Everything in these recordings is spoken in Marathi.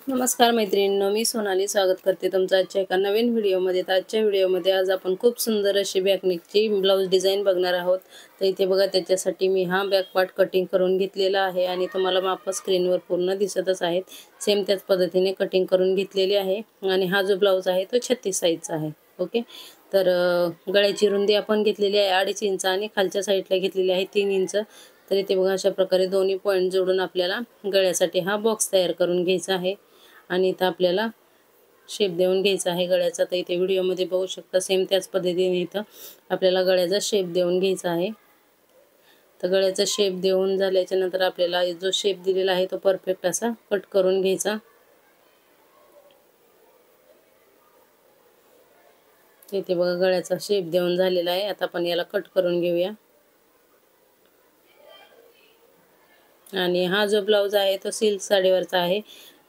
नमस्कार मैत्रिणींनो, मी सोनाली स्वागत करते तुमचं आजच्या एका नवीन व्हिडिओमध्ये. तर आजच्या व्हिडिओमध्ये आज आपण खूप सुंदर अशी बॅकनेकची ब्लाऊज डिझाईन बघणार आहोत. तर इथे बघा, त्याच्यासाठी मी हा बॅक पार्ट कटिंग करून घेतलेला आहे आणि तुम्हाला माप स्क्रीनवर पूर्ण दिसतच आहेत. सेम त्याच पद्धतीने कटिंग करून घेतलेली आहे आणि हा जो ब्लाऊज आहे तो 36 साईजचा आहे. ओके. तर गळ्याची रुंदी आपण घेतलेली आहे 2.5 इंच आणि खालच्या साईडला घेतलेली आहे 3 इंच. तर इथे बघा, अशा प्रकारे दोन्ही पॉईंट जोडून आपल्याला गळ्यासाठी हा बॉक्स तयार करून घ्यायचा आहे आणि इथं आपल्याला शेप देऊन घ्यायचा आहे गळ्याचा. तर इथे व्हिडिओमध्ये बघू शकता, सेम त्याच पद्धतीने इथं आपल्याला गळ्याचा शेप देऊन घ्यायचा आहे. तर गळ्याचा शेप देऊन झाल्याच्या नंतर आपल्याला जो शेप दिलेला आहे तो परफेक्ट असा कट करून घ्यायचा. इथे बघा, गळ्याचा शेप देऊन झालेला आहे. आता आपण याला कट करून घेऊया. आणि हा जो ब्लाऊज आहे तो सिल्क साडीवरचा आहे.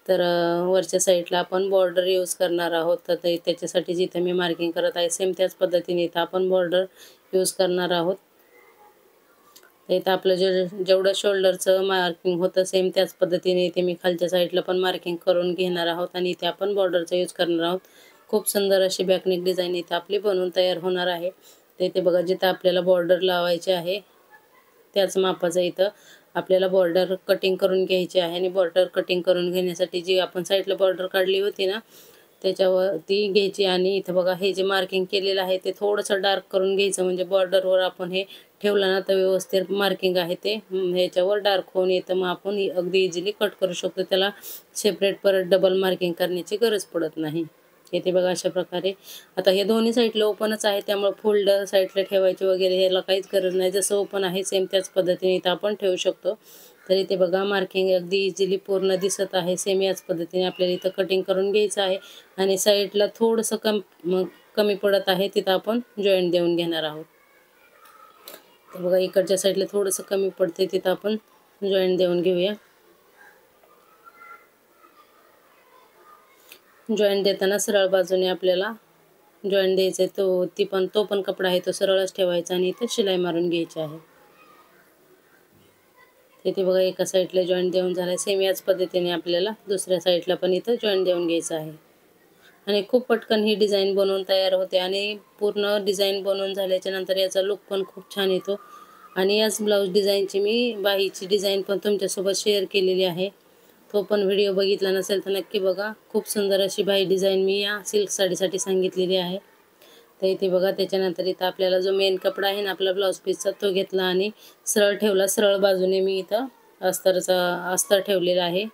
तर वरच्या साईडला आपण बॉर्डर यूज करणार आहोत. तर त्याच्यासाठी जिथे मी मार्किंग करत आहे सेम त्याच पद्धतीने इथं आपण बॉर्डर यूज करणार आहोत. तर इथं आपलं जेवढं शोल्डरचं मार्किंग होतं सेम त्याच पद्धतीने इथे मी खालच्या साईडला पण मार्किंग करून घेणार आहोत आणि इथे आपण बॉर्डरचा यूज करणार आहोत. खूप सुंदर अशी बॅकनेक डिझाईन इथे आपली बनवून तयार होणार आहे. तर इथे बघा, जिथं आपल्याला बॉर्डर लावायचे आहे त्याच मापाचं इथं आपल्याला बॉर्डर कटिंग करून घ्यायची आहे. आणि बॉर्डर कटिंग करून घेण्यासाठी जी आपण साईडला बॉर्डर काढली होती ना त्याच्यावर ती घ्यायची. आणि इथं बघा, हे जे मार्किंग केलेलं आहे ते थोडंसं डार्क करून घ्यायचं, म्हणजे बॉर्डरवर आपण हे ठेवलं ना तर व्यवस्थित मार्किंग आहे ते ह्याच्यावर डार्क होऊन येतं. मग आपण अगदी इझिली कट करू शकतो. त्याला सेपरेट परत डबल मार्किंग करण्याची गरज पडत नाही. इथे बघा, अशा प्रकारे आता हे दोन्ही साईडला ओपनच आहे त्यामुळे फोल्ड साईडला ठेवायची वगैरे ह्याला काहीच गरज नाही. जसं ओपन आहे सेम त्याच पद्धतीने इथं आपण ठेवू शकतो. तर इथे बघा, मार्किंग अगदी इझिली पूर्ण दिसत आहे. सेम याच पद्धतीने आपल्याला इथं कटिंग करून घ्यायचं आहे. आणि साईडला थोडंसं कमी पडत आहे तिथं आपण जॉईंट देऊन घेणार आहोत. तर बघा, इकडच्या साईडला थोडंसं कमी पडते तिथं आपण जॉईंट देऊन घेऊया. जॉईंट देताना सरळ बाजूने आपल्याला जॉईंट द्यायचा आहे. तो पण कपडा आहे तो सरळच ठेवायचा आणि इथे शिलाई मारून घ्यायची आहे. इथे बघा, एका साईडला जॉईंट देऊन झाला. सेम याच पद्धतीने आपल्याला दुसऱ्या साईडला पण इथं जॉईंट देऊन घ्यायचं आहे. आणि खूप पटकन ही डिझाईन बनवून तयार होते आणि पूर्ण डिझाईन बनवून झाल्याच्या नंतर याचा लुक पण खूप छान येतो. आणि याच ब्लाऊज डिझाईनची मी बाहीची डिझाईन पण तुमच्यासोबत शेअर केलेली आहे. तो पण व्हिडिओ बघितला नसेल तर नक्की बघा. खूप सुंदर अशी बाही डिझाईन मी या सिल्क साडीसाठी सांगितलेली आहे. तर इथे बघा, त्याच्यानंतर इथं आपल्याला जो मेन कपडा आहे ना आपला ब्लाऊज पीसचा तो घेतला आणि सरळ ठेवला. सरळ बाजूने मी इथं अस्तर ठेवलेला आहे,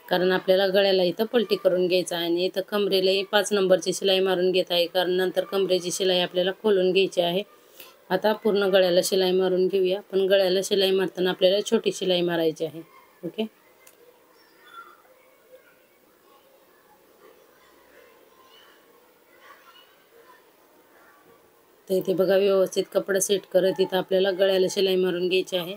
कारण आपल्याला गळ्याला इथं पलटी करून घ्यायचं आहे. आणि इथं कमरेलाही 5 नंबरची शिलाई मारून घेत आहे, कारण नंतर कमरेची शिलाई आपल्याला खोलून घ्यायची आहे. आता पूर्ण गळ्याला शिलाई मारून घेऊया. पण गळ्याला शिलाई मारताना आपल्याला छोटी शिलाई मारायची आहे. ओके. तर इथे बघा, व्यवस्थित कपडा सेट करत इथं आपल्याला गळ्याला शिलाई मारून घ्यायची आहे.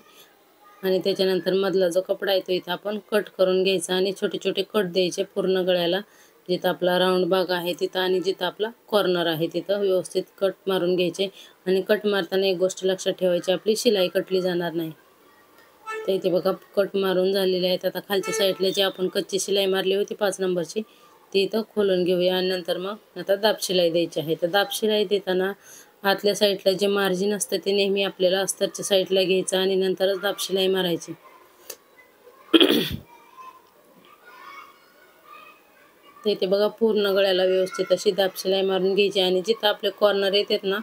आणि त्याच्यानंतर मधला जो कपडा आहे तो इथं आपण कट करून घ्यायचा आणि छोटे छोटे कट द्यायचे पूर्ण गळ्याला. जिथं आपला राऊंड भाग आहे तिथं आणि जिथं आपला कॉर्नर आहे तिथं व्यवस्थित कट मारून घ्यायचे. आणि कट मारताना एक गोष्ट लक्षात ठेवायची, आपली शिलाई कटली जाणार नाही. तर इथे बघा, कट मारून झालेले आहेत. आता खालच्या साईडला जी आपण कच्ची शिलाई मारली होती 5 नंबरची ती इथं खोलून घेऊया. आणि नंतर मग आता दाब शिलाई द्यायची आहे. तर दाब शिलाई देताना आतल्या साईडला जे मार्जिन असतं ते नेहमी आपल्याला अस्तरच्या साईडला घ्यायचं आणि नंतरच दाब शिलाई मारायची. तर इथे बघा, पूर्ण गळ्याला व्यवस्थित अशी दाब शिलाई मारून घ्यायची. आणि जिथं आपले कॉर्नर येतात ना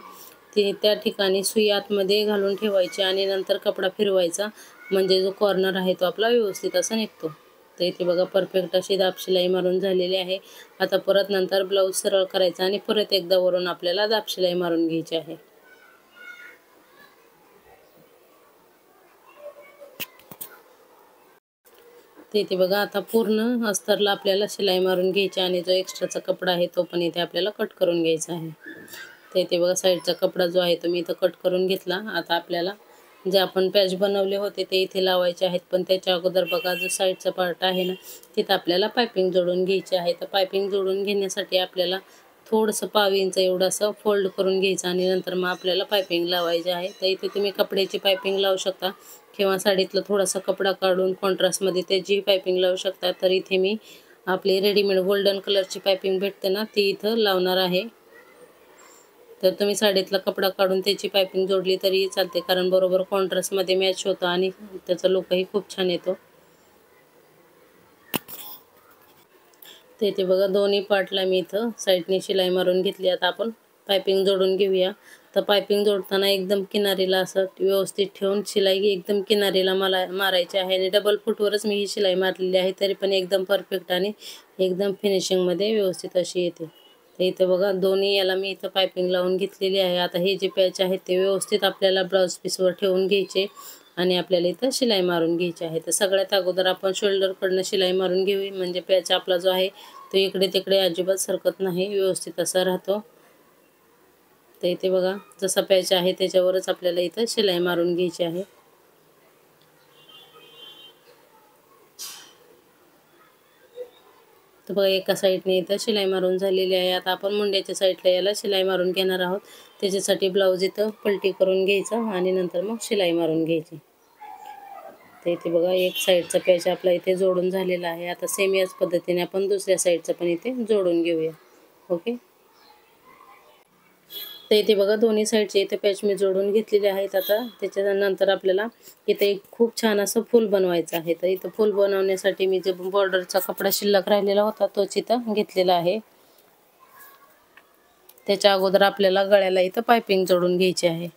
त्या ठिकाणी सुई आतमध्ये घालून ठेवायची आणि नंतर कपडा फिरवायचा, म्हणजे जो कॉर्नर आहे तो आपला व्यवस्थित असा निघतो. तर इथे बघा, परफेक्ट अशी दाब शिलाई मारून झालेली आहे. आता परत नंतर ब्लाऊज सरळ करायचा आणि परत एकदा वरून आपल्याला दाब शिलाई मारून घ्यायची आहे. तर इथे बघा, आता पूर्ण अस्तरला आपल्याला शिलाई मारून घ्यायची आणि जो एक्स्ट्राचा कपडा आहे तो पण इथे आपल्याला कट करून घ्यायचा आहे. तर इथे बघा, साईडचा कपडा जो आहे तो मी इथं कट करून घेतला. आता आपल्याला जे आपण पॅच बनवले होते ते इथे लावायचे आहेत. पण त्याच्या अगोदर बघा, जो साईडचा पार्ट आहे ना तिथं आपल्याला पायपिंग जोडून घ्यायची आहे. तर पायपिंग जोडून घेण्यासाठी आपल्याला थोडंसं 1/2 इंच एवढं असं फोल्ड करून घ्यायचं आणि नंतर मग आपल्याला पायपिंग लावायची आहे. तर इथे तुम्ही कपड्याची पायपिंग लावू शकता किंवा साडीतला थोडासा कपडा काढून कॉन्ट्रास्टमध्ये त्याची पायपिंग लावू शकता. तर इथे मी आपली रेडीमेड गोल्डन कलरची पायपिंग भेटते ना, ती इथं लावणार आहे. तर तुम्ही साडीतला कपडा काढून त्याची पायपिंग जोडली तरी चालते, कारण बरोबर कॉन्ट्रास्टमध्ये मॅच होतं आणि त्याचा लुकही खूप छान येतो. तर इथे बघा दोन्ही पार्टला मी इथं साईडने शिलाई मारून घेतली. आता आपण पायपिंग जोडून घेऊया. तर पायपिंग जोडताना एकदम किनारीला असं व्यवस्थित ठेवून शिलाई एकदम किनारीला मारायची आहे आणि डबल फूटवरच मी ही शिलाई मारलेली आहे, तरी पण एकदम परफेक्ट आणि एकदम फिनिशिंगमध्ये व्यवस्थित अशी येते. तर इथं बघा दोन्ही याला मी इथं पायपिंग लावून घेतलेली आहे. आता हे जे पॅच आहेत ते व्यवस्थित आपल्याला ब्लाऊज पीसवर ठेवून घ्यायचे आणि आपल्याला इथं शिलाई मारून घ्यायची आहे. तर सगळ्यात अगोदर आपण शोल्डरकडनं शिलाई मारून घेऊया, म्हणजे पॅच आपला जो आहे तो इकडे तिकडे अजिबात सरकत नाही, व्यवस्थित असा राहतो. तर इथे बघा जसा पॅच आहे त्याच्यावरच आपल्याला इथं शिलाई मारून घ्यायची आहे. तर बघा एका साईडने इथं शिलाई मारून झालेली आहे. आता आपण मुंड्याच्या साईडला याला शिलाई मारून घेणार आहोत. त्याच्यासाठी ब्लाऊज इथं पलटी करून घ्यायचा आणि नंतर मग शिलाई मारून घ्यायची. तर इथे बघा एक साईडचा पॅच आपला इथे जोडून झालेला आहे. आता सेम याच पद्धतीने आपण दुसऱ्या साईडचा पण इथे जोडून घेऊया. ओके. तर इथे बघा दोन्ही साईडचे इथे पॅच मी जोडून घेतलेले आहेत. आता त्याच्यानंतर आपल्याला इथे एक खूप छान असं फूल बनवायचं आहे. तर इथं फूल बनवण्यासाठी मी जे बॉर्डरचा कपडा शिल्लक राहिलेला होता तोच इथं घेतलेला आहे. त्याच्या अगोदर आपल्याला गळ्याला इथं पायपिंग जोडून घ्यायची आहे.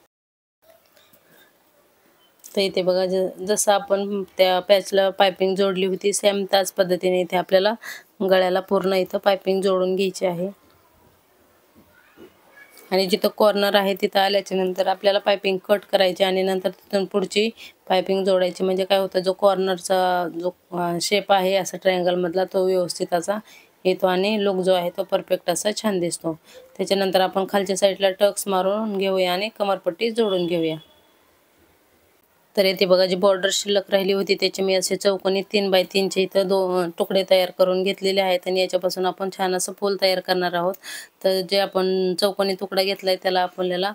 तर इथे बघा जसं आपण त्या पॅचला पायपिंग जोडली होती सेम त्याच पद्धतीने इथे आपल्याला गळ्याला पूर्ण इथं पायपिंग जोडून घ्यायची आहे. आणि जिथं कॉर्नर आहे तिथं आल्याच्या नंतर आपल्याला पायपिंग कट करायची आणि नंतर तिथून पुढची पायपिंग जोडायची. म्हणजे काय होतं, जो कॉर्नरचा जो शेप आहे असा ट्रायंगलमधला तो व्यवस्थित असा येतो आणि लुक जो आहे तो परफेक्ट असा छान दिसतो. त्याच्यानंतर आपण खालच्या साईडला टक्स मारून घेऊया आणि कमरपट्टी जोडून घेऊया. तर इथे बघा जी बॉर्डर शिल्लक राहिली होती त्याचे मी असे चौकोनी 3x3 चे इथं तुकडे तयार करून घेतलेले आहेत आणि याच्यापासून आपण छान असं फूल तयार करणार आहोत. तर जे आपण चौकोनी तुकडा घेतलाय त्याला आपल्याला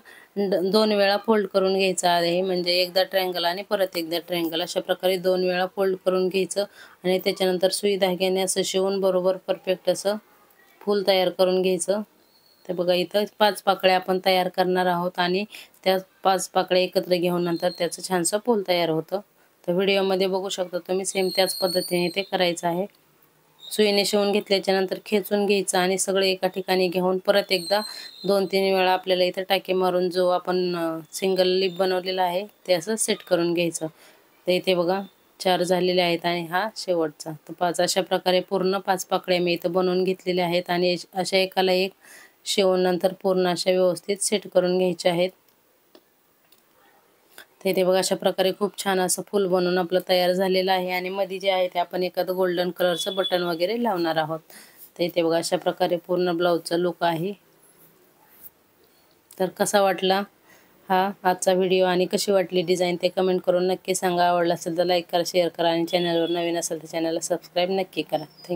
2 वेळा फोल्ड करून घ्यायचा आहे. म्हणजे एकदा ट्रायंगल आणि परत एकदा ट्रायंगल अशा प्रकारे 2 वेळा फोल्ड करून घ्यायचं आणि त्याच्यानंतर सुई धाग्याने असं शिवून बरोबर परफेक्ट असं फूल तयार करून घ्यायचं. तर बघा इथं 5 पाकळ्या आपण तयार करणार आहोत आणि त्या 5 पाकळ्या एकत्र घेऊन नंतर त्याचं छानसं फूल तयार होतं. तर व्हिडिओमध्ये बघू शकता तुम्ही सेम त्याच पद्धतीने ते करायचं आहे. सुईने शिवून घेतल्याच्या नंतर खेचून घ्यायचं आणि सगळे एका ठिकाणी घेऊन परत एकदा 2-3 वेळा आपल्याला इथं टाके मारून जो आपण सिंगल लिप बनवलेला आहे ते असं सेट करून घ्यायचं. तर इथे बघा 4 झालेले आहेत आणि हा शेवटचा. तर 5 अशा प्रकारे पूर्ण 5 पाकळ्या मी इथं बनवून घेतलेल्या आहेत आणि अशा एकाला एक शिवून नंतर पूर्ण अशा व्यवस्थित सेट करून घ्यायच्या आहेत. तर इथे बघा अशा प्रकारे खूप छान असं फूल बनवून आपलं तयार झालेलं आहे आणि मध्ये जे आहे ते आपण एखादं गोल्डन कलरचं बटन वगैरे लावणार आहोत. तर इथे बघा अशा प्रकारे पूर्ण ब्लाऊजचा लुक आहे. तर कसा वाटला हा आजचा व्हिडिओ आणि कशी वाटली डिझाईन ते कमेंट करून नक्की सांगा. आवडला असेल तर लाईक करा, शेअर करा आणि चॅनलवर नवीन असेल तर चॅनलला सबस्क्राईब नक्की करा. थँक्यू.